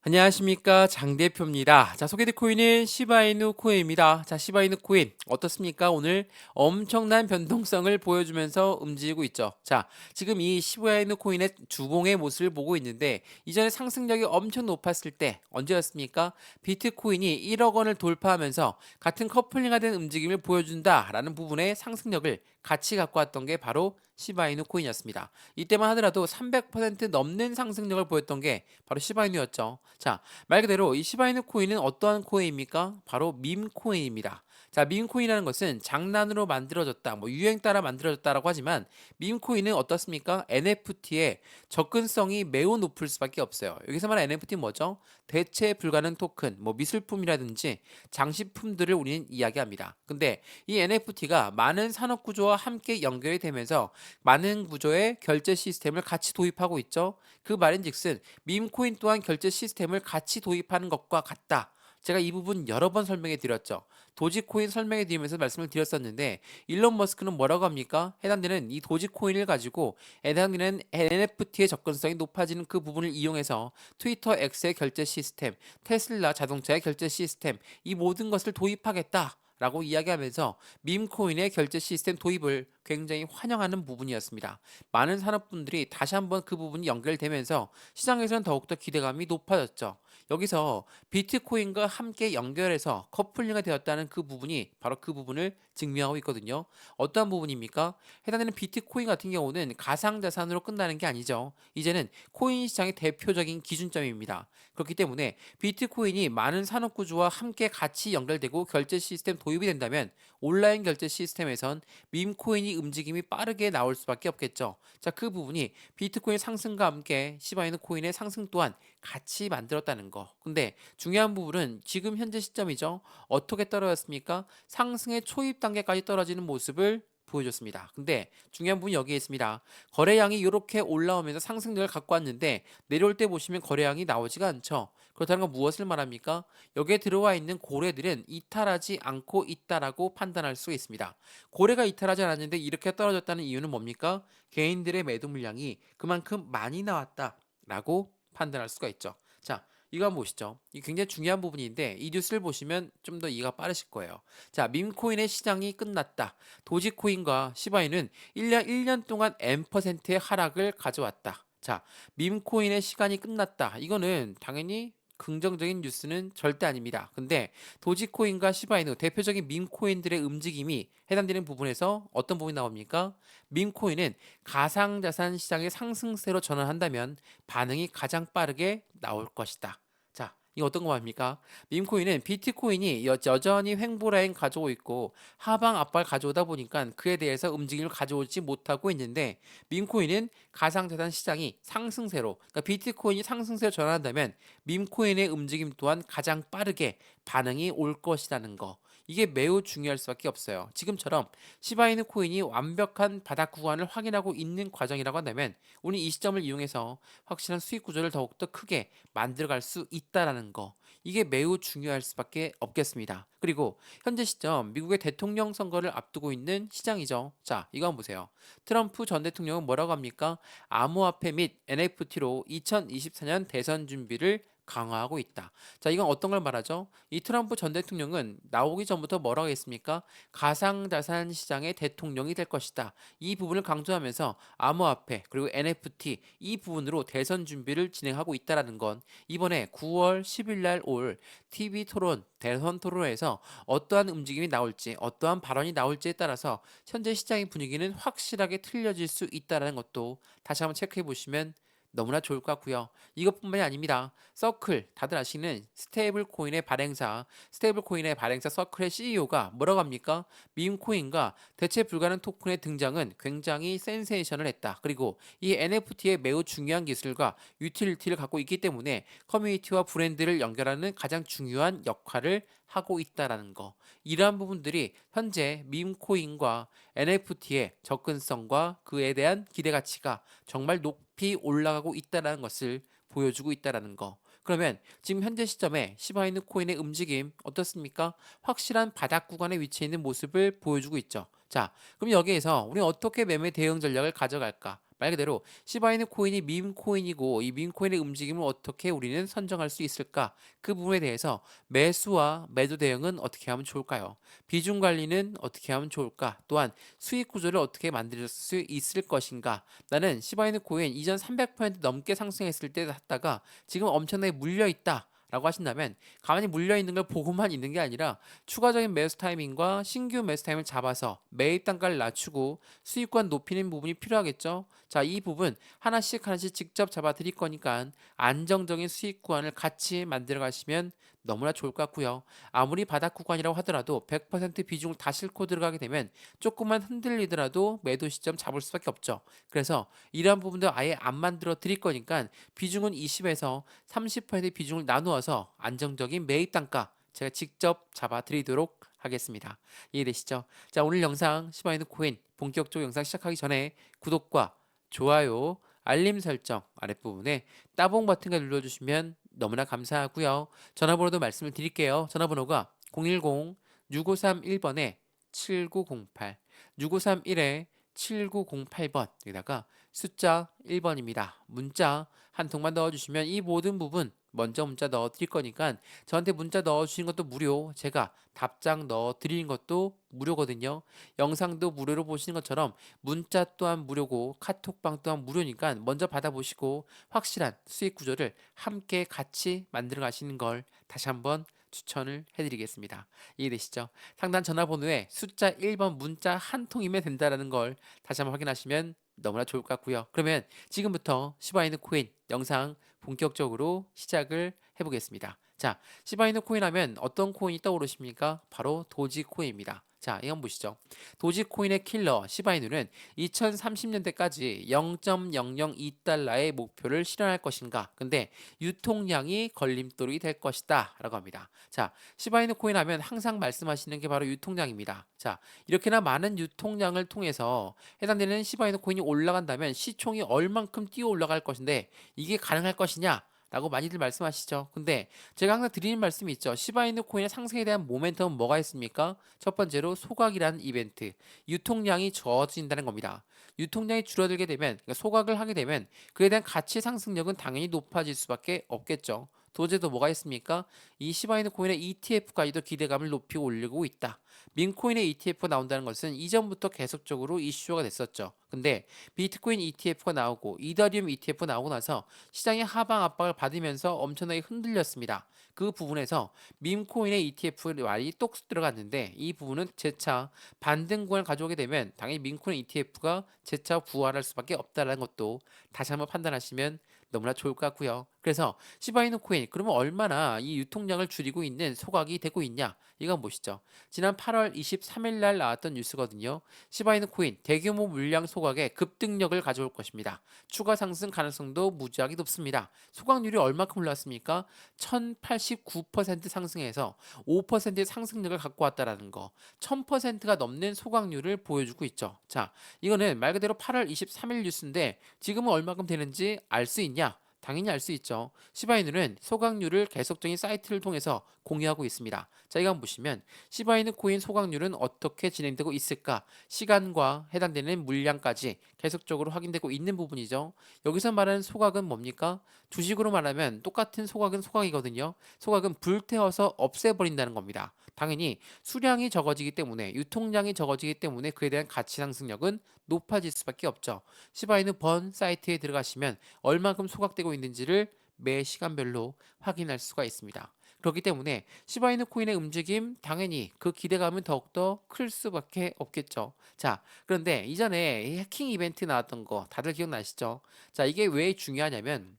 안녕하십니까 장 대표입니다. 자, 소개될 코인은 시바이누 코인입니다. 자, 시바이누 코인 어떻습니까? 오늘 엄청난 변동성을 보여주면서 움직이고 있죠. 자, 지금 이 시바이누 코인의 주봉의 모습을 보고 있는데, 이전에 상승력이 엄청 높았을 때 언제였습니까? 비트코인이 1억 원을 돌파하면서 같은 커플링화된 움직임을 보여준다라는 부분의 상승력을 같이 갖고 왔던 게 바로 시바이누 코인이었습니다. 이때만 하더라도 300% 넘는 상승력을 보였던 게 바로 시바이누였죠. 자, 말 그대로 이 시바이누 코인은 어떠한 코인입니까? 바로 밈 코인입니다. 자, 밈 코인이라는 것은 장난으로 만들어졌다, 뭐 유행 따라 만들어졌다라고 하지만, 밈 코인은 어떻습니까? NFT의 접근성이 매우 높을 수밖에 없어요. 여기서 말하는 NFT 뭐죠? 대체 불가능 토큰, 뭐 미술품이라든지 장식품들을 우리는 이야기합니다. 근데 이 NFT가 많은 산업 구조와 함께 연결이 되면서 많은 구조의 결제 시스템을 같이 도입하고 있죠. 그 말인즉슨 밈코인 또한 결제 시스템을 같이 도입하는 것과 같다. 제가 이 부분 여러 번 설명해 드렸죠. 도지코인 설명해 드리면서 말씀을 드렸었는데, 일론 머스크는 뭐라고 합니까? 해당되는 이 도지코인을 가지고 해당되는 NFT의 접근성이 높아지는 그 부분을 이용해서 트위터 X의 결제 시스템, 테슬라 자동차의 결제 시스템, 이 모든 것을 도입하겠다 라고 이야기하면서 밈코인의 결제 시스템 도입을 굉장히 환영하는 부분이었습니다. 많은 산업분들이 다시 한번 그 부분이 연결되면서 시장에서는 더욱더 기대감이 높아졌죠. 여기서 비트코인과 함께 연결해서 커플링이 되었다는 그 부분이 바로 그 부분을 증명하고 있거든요. 어떠한 부분입니까? 해당되는 비트코인 같은 경우는 가상자산으로 끝나는 게 아니죠. 이제는 코인 시장의 대표적인 기준점입니다. 그렇기 때문에 비트코인이 많은 산업구조와 함께 같이 연결되고 결제 시스템 도입이 된다면, 온라인 결제 시스템에선 밈코인이 움직임이 빠르게 나올 수밖에 없겠죠. 자, 그 부분이 비트코인 상승과 함께 시바이누 코인의 상승 또한 같이 만들었다는 거. 근데 중요한 부분은 지금 현재 시점이죠. 어떻게 떨어졌습니까? 상승의 초입 단계까지 떨어지는 모습을 보여줬습니다. 근데 중요한 부분이 여기에 있습니다. 거래량이 이렇게 올라오면서 상승력을 갖고 왔는데, 내려올 때 보시면 거래량이 나오지가 않죠. 그렇다는 건 무엇을 말합니까? 여기에 들어와 있는 고래들은 이탈하지 않고 있다라고 판단할 수 있습니다. 고래가 이탈하지 않았는데 이렇게 떨어졌다는 이유는 뭡니까? 개인들의 매도 물량이 그만큼 많이 나왔다라고 판단할 수가 있죠. 자, 이거 한번 보시죠. 이 굉장히 중요한 부분인데, 이 뉴스를 보시면 좀 더 이해가 빠르실 거예요. 자, 밈코인의 시장이 끝났다. 도지코인과 시바인은 1년 동안 N%의 하락을 가져왔다. 자, 밈코인의 시간이 끝났다. 이거는 당연히 긍정적인 뉴스는 절대 아닙니다. 근데 도지코인과 시바이누 대표적인 밈코인들의 움직임이 해당되는 부분에서 어떤 부분이 나옵니까? 밈코인은 가상자산 시장의 상승세로 전환한다면 반응이 가장 빠르게 나올 것이다. 자, 이거 어떤 거 말입니까? 밈코인은 비트코인이 여전히 횡보 라인 가져오고 있고 하방 압박을 가져오다 보니까 그에 대해서 움직임을 가져오지 못하고 있는데, 밈코인은 가상자산 시장이 상승세로, 그러니까 비트코인이 상승세로 전환한다면 밈코인의 움직임 또한 가장 빠르게 반응이 올 것이라는 거. 이게 매우 중요할 수밖에 없어요. 지금처럼 시바이누 코인이 완벽한 바닥 구간을 확인하고 있는 과정이라고 한다면, 우리 이 시점을 이용해서 확실한 수익 구조를 더욱더 크게 만들어갈 수 있다라는 거. 이게 매우 중요할 수밖에 없겠습니다. 그리고 현재 시점 미국의 대통령 선거를 앞두고 있는 시장이죠. 자, 이거 한번 보세요. 트럼프 전 대통령은 뭐라고 합니까? 암호화폐 및 NFT로 2024년 대선 준비를 강화하고 있다. 자, 이건 어떤 걸 말하죠? 이 트럼프 전 대통령은 나오기 전부터 뭐라고 했습니까? 가상자산 시장의 대통령이 될 것이다. 이 부분을 강조하면서 암호화폐 그리고 NFT 이 부분으로 대선 준비를 진행하고 있다라는 건, 이번에 9월 10일 날 올 TV 토론 대선 토론에서 어떠한 움직임이 나올지, 어떠한 발언이 나올지에 따라서 현재 시장의 분위기는 확실하게 틀려질 수 있다는 것도 다시 한번 체크해 보시면 너무나 좋을 것 같고요. 이것뿐만이 아닙니다. 서클, 다들 아시는 스테이블 코인의 발행사 서클의 CEO가 뭐라고 합니까? 밈코인과 대체 불가능 토큰의 등장은 굉장히 센세이션을 했다. 그리고 이 NFT의 매우 중요한 기술과 유틸리티를 갖고 있기 때문에 커뮤니티와 브랜드를 연결하는 가장 중요한 역할을 하고 있다라는 거. 이러한 부분들이 현재 밈코인과 NFT의 접근성과 그에 대한 기대 가치가 정말 높이 올라가고 있다는 것을 보여주고 있다는 거. 그러면 지금 현재 시점에 시바이누 코인의 움직임 어떻습니까? 확실한 바닥 구간에 위치해 있는 모습을 보여주고 있죠. 자, 그럼 여기에서 우리 어떻게 매매 대응 전략을 가져갈까? 말 그대로 시바이누 코인이 밈 코인이고 이 밈 코인의 움직임을 어떻게 우리는 선정할 수 있을까? 그 부분에 대해서 매수와 매도 대응은 어떻게 하면 좋을까요? 비중 관리는 어떻게 하면 좋을까? 또한 수익 구조를 어떻게 만들 수 있을 것인가? 나는 시바이누 코인 이전 300% 넘게 상승했을 때 샀다가 지금 엄청나게 물려 있다. 라고 하신다면 가만히 물려 있는 걸 보고만 있는 게 아니라 추가적인 매수 타이밍과 신규 매수 타이밍을 잡아서 매입 단가를 낮추고 수익권 높이는 부분이 필요하겠죠. 자, 이 부분 하나씩 하나씩 직접 잡아 드릴 거니까 안정적인 수익 구간을 같이 만들어 가시면 너무나 좋을 것 같고요. 아무리 바닥 구간이라고 하더라도 100% 비중을 다 싣고 들어가게 되면 조금만 흔들리더라도 매도 시점 잡을 수밖에 없죠. 그래서 이러한 부분도 아예 안 만들어 드릴 거니까 비중은 20에서 30% 비중을 나누어서 안정적인 매입 단가 제가 직접 잡아 드리도록 하겠습니다. 이해되시죠? 자, 오늘 영상 시바이누 코인 본격적으로 영상 시작하기 전에 구독과 좋아요, 알림 설정 아랫부분에 따봉 버튼을 눌러주시면 너무나 감사하고요. 전화번호도 말씀을 드릴게요. 전화번호가 010-6531번에 7908, 6531에 7908번, 여기다가 숫자 1번입니다. 문자 한 통만 넣어주시면 이 모든 부분 먼저 문자 넣어 드릴 거니까 저한테 문자 넣어 주시는 것도 무료, 제가 답장 넣어 드리는 것도 무료거든요. 영상도 무료로 보시는 것처럼 문자 또한 무료고 카톡방 또한 무료니까 먼저 받아보시고 확실한 수익 구조를 함께 같이 만들어 가시는 걸 다시 한번 추천을 해드리겠습니다. 이해되시죠? 상단 전화번호에 숫자 1번 문자 한 통이면 된다라는 걸 다시 한번 확인하시면 너무나 좋을 것 같고요. 그러면 지금부터 시바이누 코인 영상 본격적으로 시작을 해보겠습니다. 자, 시바이누 코인 하면 어떤 코인이 떠오르십니까? 바로 도지코인입니다. 자, 이건 보시죠. 도지코인의 킬러 시바이누는 2030년대까지 0.002달러의 목표를 실현할 것인가? 근데 유통량이 걸림돌이 될 것이다 라고 합니다. 자, 시바이누 코인 하면 항상 말씀하시는 게 바로 유통량입니다. 자, 이렇게나 많은 유통량을 통해서 해당되는 시바이누 코인이 올라간다면 시총이 얼만큼 뛰어 올라갈 것인데 이게 가능할 것이냐? 라고 많이들 말씀하시죠. 근데 제가 항상 드리는 말씀이 있죠. 시바이누 코인의 상승에 대한 모멘텀은 뭐가 있습니까? 첫 번째로 소각이라는 이벤트, 유통량이 적어진다는 겁니다. 유통량이 줄어들게 되면, 그러니까 소각을 하게 되면 그에 대한 가치 상승력은 당연히 높아질 수밖에 없겠죠. 도제도 뭐가 있습니까? 이 시바이누 코인의 ETF까지도 기대감을 높이 올리고 있다. 민코인의 ETF가 나온다는 것은 이전부터 계속적으로 이슈가 됐었죠. 근데 비트코인 ETF가 나오고 이더리움 ETF가 나오고 나서 시장의 하방 압박을 받으면서 엄청나게 흔들렸습니다. 그 부분에서 밈코인의 ETF 말이 똑 들어갔는데 이 부분은 재차 반등 구간을 가져오게 되면 당연히 밈코인 ETF가 재차 부활할 수밖에 없다는 것도 다시 한번 판단하시면 너무나 좋을 것 같고요. 그래서 시바이누 코인 그러면 얼마나 이 유통량을 줄이고 있는 소각이 되고 있냐? 이건 보시죠. 지난 8월 23일 날 나왔던 뉴스거든요. 시바이누 코인 대규모 물량 소각에 급등력을 가져올 것입니다. 추가 상승 가능성도 무지하게 높습니다. 소각률이 얼마큼 올랐습니까? 1089% 상승해서 5%의 상승력을 갖고 왔다라는 거. 1000%가 넘는 소각률을 보여주고 있죠. 자, 이거는 말 그대로 8월 23일 뉴스인데 지금은 얼마큼 되는지 알 수 있냐? 당연히 알 수 있죠. 시바이누는 소각률을 계속적인 사이트를 통해서 공유하고 있습니다. 자, 이거 한번 보시면 시바이누 코인 소각률은 어떻게 진행되고 있을까? 시간과 해당되는 물량까지 계속적으로 확인되고 있는 부분이죠. 여기서 말하는 소각은 뭡니까? 주식으로 말하면 똑같은 소각은 소각이거든요. 소각은 불태워서 없애버린다는 겁니다. 당연히 수량이 적어지기 때문에 유통량이 적어지기 때문에 그에 대한 가치 상승력은 높아질 수밖에 없죠. 시바이누 번 사이트에 들어가시면 얼마큼 소각되고 있는지를 매 시간별로 확인할 수가 있습니다. 그렇기 때문에 시바이누 코인의 움직임 당연히 그 기대감은 더욱더 클 수밖에 없겠죠. 자, 그런데 이전에 이 해킹 이벤트 나왔던 거 다들 기억나시죠? 자, 이게 왜 중요하냐면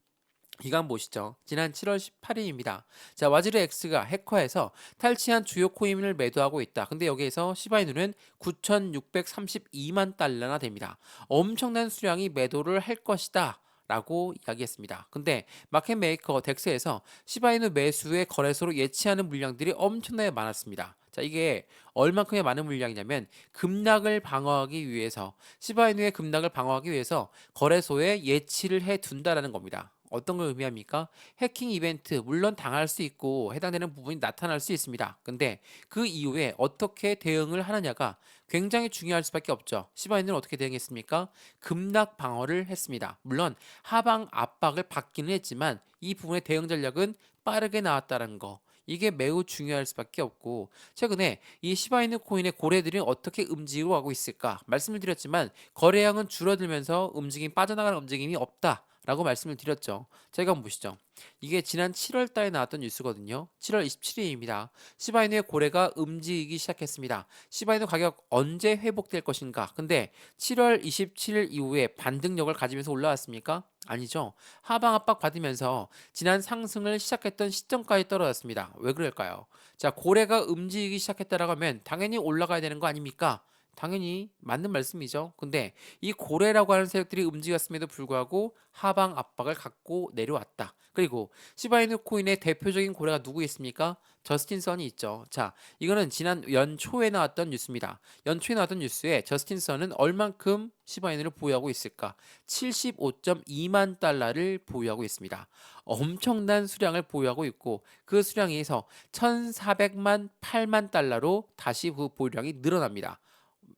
이거 한번 보시죠. 지난 7월 18일입니다. 자, 와지르 X가 해커에서 탈취한 주요 코인을 매도하고 있다. 근데 여기에서 시바이누는 9,632만 달러나 됩니다. 엄청난 수량이 매도를 할 것이다. 라고 이야기했습니다. 근데 마켓 메이커 덱스에서 시바이누 매수의 거래소로 예치하는 물량들이 엄청나게 많았습니다. 자, 이게 얼만큼의 많은 물량이냐면 급락을 방어하기 위해서 시바이누의 급락을 방어하기 위해서 거래소에 예치를 해 둔다라는 겁니다. 어떤 걸 의미합니까? 해킹 이벤트 물론 당할 수 있고 해당되는 부분이 나타날 수 있습니다. 근데 그 이후에 어떻게 대응을 하느냐가 굉장히 중요할 수밖에 없죠. 시바이누는 어떻게 대응했습니까? 급락 방어를 했습니다. 물론 하방 압박을 받기는 했지만 이 부분의 대응 전략은 빠르게 나왔다는 거. 이게 매우 중요할 수밖에 없고 최근에 이 시바이누 코인의 고래들이 어떻게 움직이고 가고 있을까 말씀을 드렸지만 거래량은 줄어들면서 움직임 빠져나가는 움직임이 없다. 라고 말씀을 드렸죠. 제가 한번 보시죠. 이게 지난 7월 달에 나왔던 뉴스거든요. 7월 27일입니다. 시바이누의 고래가 움직이기 시작했습니다. 시바이누 가격 언제 회복될 것인가? 근데 7월 27일 이후에 반등력을 가지면서 올라왔습니까? 아니죠. 하방 압박 받으면서 지난 상승을 시작했던 시점까지 떨어졌습니다. 왜 그럴까요? 자, 고래가 움직이기 시작했다라고 하면 당연히 올라가야 되는 거 아닙니까? 당연히 맞는 말씀이죠. 근데 이 고래라고 하는 세력들이 움직였음에도 불구하고 하방 압박을 갖고 내려왔다. 그리고 시바이누 코인의 대표적인 고래가 누구 있습니까? 저스틴 선이 있죠. 자, 이거는 지난 연초에 나왔던 뉴스입니다. 연초에 나왔던 뉴스에 저스틴 선은 얼만큼 시바이누를 보유하고 있을까? 75.2만 달러를 보유하고 있습니다. 엄청난 수량을 보유하고 있고 그 수량에서 1,400만 8만 달러로 다시 그 보유량이 늘어납니다.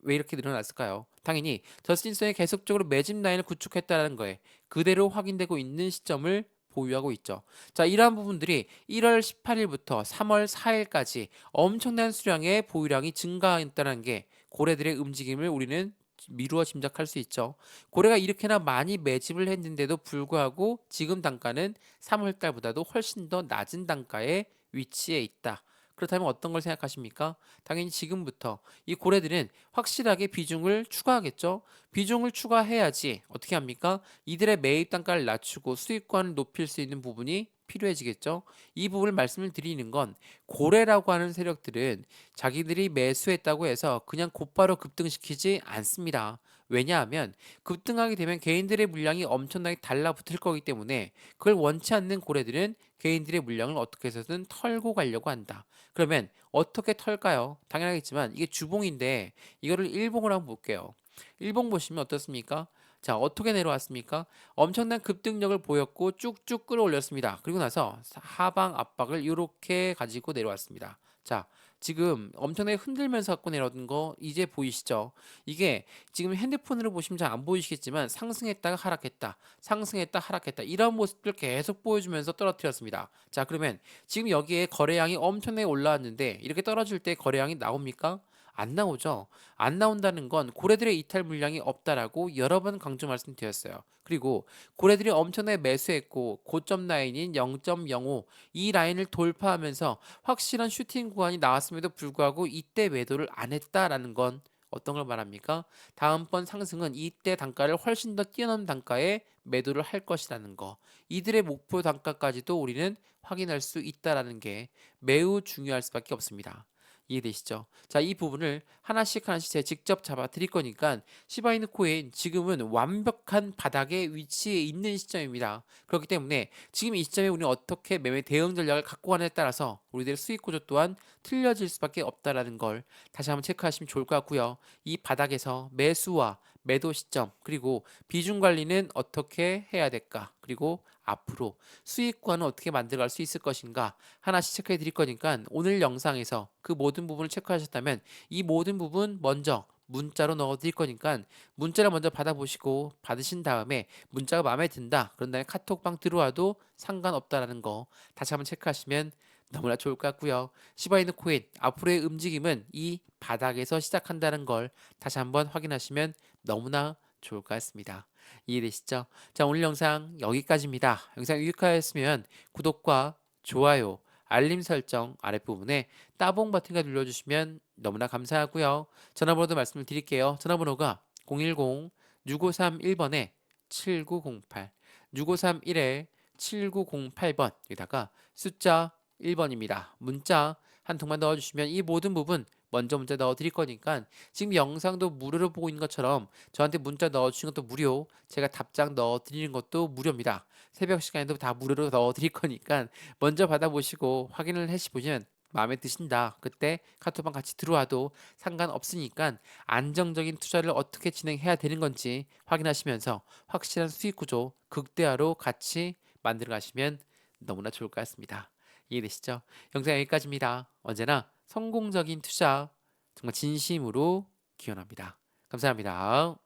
왜 이렇게 늘어났을까요? 당연히 저스틴 선이 계속적으로 매집 라인을 구축했다는 거에 그대로 확인되고 있는 시점을 보유하고 있죠. 자, 이러한 부분들이 1월 18일부터 3월 4일까지 엄청난 수량의 보유량이 증가했다는 게 고래들의 움직임을 우리는 미루어 짐작할 수 있죠. 고래가 이렇게나 많이 매집을 했는데도 불구하고 지금 단가는 3월 달보다도 훨씬 더 낮은 단가에 위치해 있다. 그렇다면 어떤 걸 생각하십니까? 당연히 지금부터 이 고래들은 확실하게 비중을 추가하겠죠. 비중을 추가해야지 어떻게 합니까? 이들의 매입 단가를 낮추고 수익권을 높일 수 있는 부분이 필요해지겠죠. 이 부분을 말씀을 드리는 건 고래라고 하는 세력들은 자기들이 매수했다고 해서 그냥 곧바로 급등시키지 않습니다. 왜냐하면 급등하게 되면 개인들의 물량이 엄청나게 달라붙을 거기 때문에 그걸 원치 않는 고래들은 개인들의 물량을 어떻게 해서든 털고 가려고 한다. 그러면 어떻게 털까요? 당연하겠지만 이게 주봉인데 이거를 일봉을 한번 볼게요. 일봉 보시면 어떻습니까? 자, 어떻게 내려왔습니까? 엄청난 급등력을 보였고 쭉쭉 끌어올렸습니다. 그리고 나서 하방 압박을 이렇게 가지고 내려왔습니다. 자, 지금 엄청나게 흔들면서 갖고 내려온 거 이제 보이시죠? 이게 지금 핸드폰으로 보시면 잘 안 보이시겠지만 상승했다가 하락했다, 상승했다 하락했다 이런 모습들 계속 보여주면서 떨어뜨렸습니다. 자, 그러면 지금 여기에 거래량이 엄청나게 올라왔는데 이렇게 떨어질 때 거래량이 나옵니까? 안 나오죠. 안 나온다는 건 고래들의 이탈 물량이 없다라고 여러 번 강조 말씀드렸어요. 그리고 고래들이 엄청나게 매수했고 고점 라인인 0.05 이 라인을 돌파하면서 확실한 슈팅 구간이 나왔음에도 불구하고 이때 매도를 안 했다라는 건 어떤 걸 말합니까? 다음번 상승은 이때 단가를 훨씬 더 뛰어넘는 단가에 매도를 할 것이라는 거. 이들의 목표 단가까지도 우리는 확인할 수 있다라는 게 매우 중요할 수밖에 없습니다. 이해되시죠? 자, 이 부분을 하나씩 하나씩 제가 직접 잡아 드릴 거니까 시바이누 코인 지금은 완벽한 바닥에 위치해 있는 시점입니다. 그렇기 때문에 지금 이 시점에 우리는 어떻게 매매 대응 전략을 갖고 가느냐에 따라서 우리들의 수익 구조 또한 틀려질 수밖에 없다라는 걸 다시 한번 체크하시면 좋을 것 같고요. 이 바닥에서 매수와 매도 시점 그리고 비중 관리는 어떻게 해야 될까? 그리고 앞으로 수익과는 어떻게 만들어갈 수 있을 것인가 하나씩 체크해 드릴 거니까 오늘 영상에서 그 모든 부분을 체크하셨다면 이 모든 부분 먼저 문자로 넣어 드릴 거니까 문자를 먼저 받아보시고 받으신 다음에 문자가 마음에 든다 그런 다음에 카톡방 들어와도 상관없다라는 거 다시 한번 체크하시면 너무나 좋을 것 같고요. 시바이누 코인 앞으로의 움직임은 이 바닥에서 시작한다는 걸 다시 한번 확인하시면 너무나 좋을 것 같습니다. 이해되시죠? 자, 오늘 영상 여기까지입니다. 영상 유익하였으면 구독과 좋아요, 알림 설정 아랫부분에 따봉 버튼을 눌러주시면 너무나 감사하고요. 전화번호도 말씀을 드릴게요. 전화번호가 010-6531번에 7908, 6531에 7908번 여기다가 숫자 1번입니다. 문자 한 통만 넣어주시면 이 모든 부분 먼저 문자 넣어드릴 거니까 지금 영상도 무료로 보고 있는 것처럼 저한테 문자 넣어주시는 것도 무료, 제가 답장 넣어드리는 것도 무료입니다. 새벽 시간에도 다 무료로 넣어드릴 거니까 먼저 받아보시고 확인을 해보시면 마음에 드신다. 그때 카톡방 같이 들어와도 상관없으니까 안정적인 투자를 어떻게 진행해야 되는 건지 확인하시면서 확실한 수익 구조 극대화로 같이 만들어 가시면 너무나 좋을 것 같습니다. 이해되시죠? 영상 여기까지입니다. 언제나 성공적인 투자 정말 진심으로 기원합니다. 감사합니다.